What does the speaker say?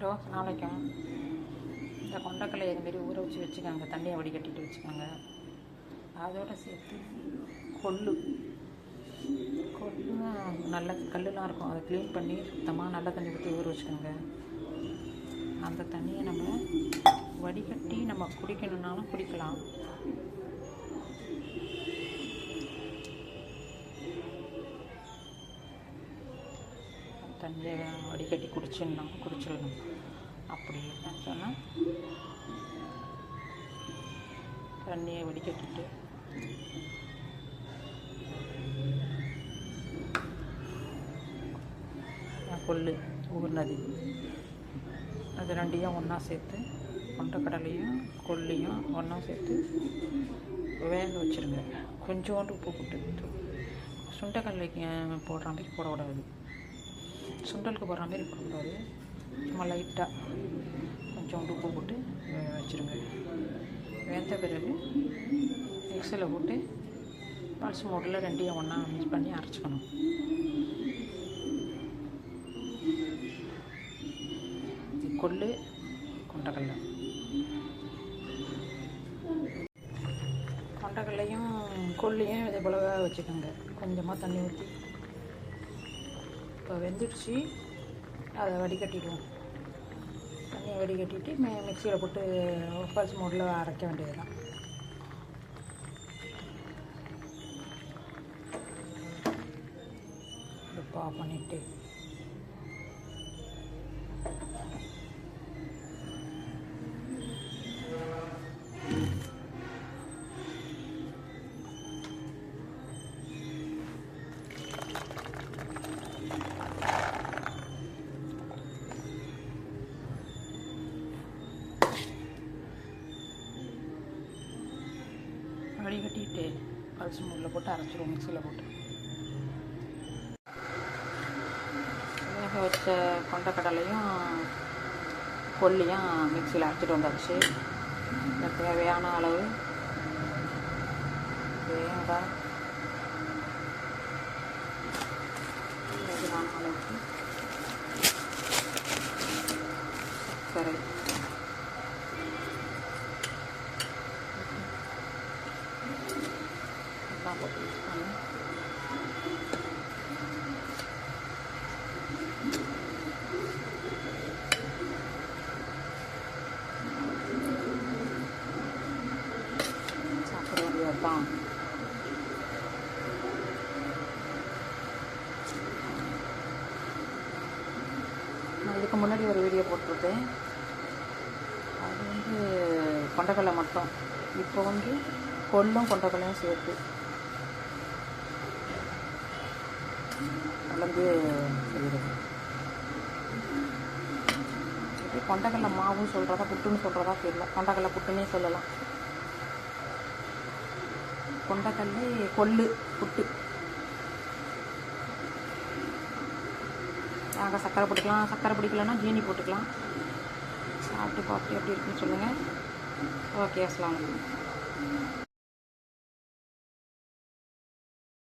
Hello, நாளைக்கும் இந்த கொண்டக்கடலை இதுமாரி ஊற வச்சுக்கோங்க. தண்ணியை வடிகட்டிட்டு வச்சுக்கோங்க. அதோடு சேர்த்து கொள்ளு நல்ல கல்லுலாம் இருக்கும், அதை க்ளீன் பண்ணி சுத்தமாக நல்ல தண்ணி ஊற்றி ஊற வச்சுக்கோங்க. அந்த தண்ணியை நம்ம வடிகட்டி நம்ம குடிக்கணுன்னாலும் குடிக்கலாம். தண்ணியை வடிகட்டி குடிச்சிடணும். அப்படி இல்லைன்னு சொன்னால் தண்ணியை வடிகட்டிட்டு கொள்ளு ஊறினது அது ரெண்டையும் ஒன்றா சேர்த்து கொண்டக்கடலையும் கொல்லையும் ஒன்றா சேர்த்து வேக வச்சுருங்க. கொஞ்சோண்டு உப்பு போட்டு சுண்டைக்கடலைக்கு போடுற மாதிரி போடக்கூடாது, சுண்டலுக்கு போடுற மாதிரி போடக்கூடாது. சும்மா லைட்டாக கொஞ்சோண்டு உப்பு போட்டு வேக வச்சுருங்க. வெந்த பிறகு மிக்சியில் போட்டு பல்ஸ் மோட்டில் ரெண்டையும் ஒன்றா மிக்ஸ் பண்ணி அரைச்சிக்கணும். கொள்ளு கொண்டக்கடலையும் கொல்லையும் இதே போல் வேக வச்சுக்கோங்க. கொஞ்சமாக தண்ணி ஊற்றி இப்போ வெந்துடுச்சு, அதை வடிகட்டிடுவோம். தண்ணியை வடிகட்டிட்டு மிக்சியில் போட்டு பல்ஸ் மோடில் அரைக்க வேண்டியதுதான். அடுப்பை ஆஃப் பண்ணிவிட்டு வடிகட்டிட்டு பல்ஸ் மோடில் போட்டு அரைச்சிடுவோம். மிக்சியில் போட்டு வேக வச்ச கொண்டக்கடலையும் கொல்லையும் மிக்சியில் அரைச்சிட்டு வந்தாச்சு. தேவையான அளவு தேங்காய், தேவையான அளவுக்கு சர்க்கரை, போட்டு யூஸ் பண்ணி சாப்பிட வேண்டியது தான். நான் இதுக்கு முன்னாடி ஒரு வீடியோ போட்டிருக்கேன், அது கொண்டக்கடலை மட்டும். இப்போ கொள்ளும் கொண்டக்கடலையும் சேர்த்து கலந்து செய்கிறது. இப்படி கொண்டக்கடலை மாவும் சொல்கிறதா புட்டுன்னு சொல்கிறதா தெரியல. கொண்டக்கடலை புட்டுன்னே சொல்லலாம். கொண்டக்கடலை கொள்ளு புட்டு. நாங்கள் சர்க்கரை போட்டுக்கலாம், சர்க்கரை பிடிக்கலன்னா ஜீனி போட்டுக்கலாம். சாப்பிட்டு பார்த்து எப்படி இருக்குன்னு சொல்லுங்கள். ஓகே, அஸ்ஸலாமு அலைக்கும்.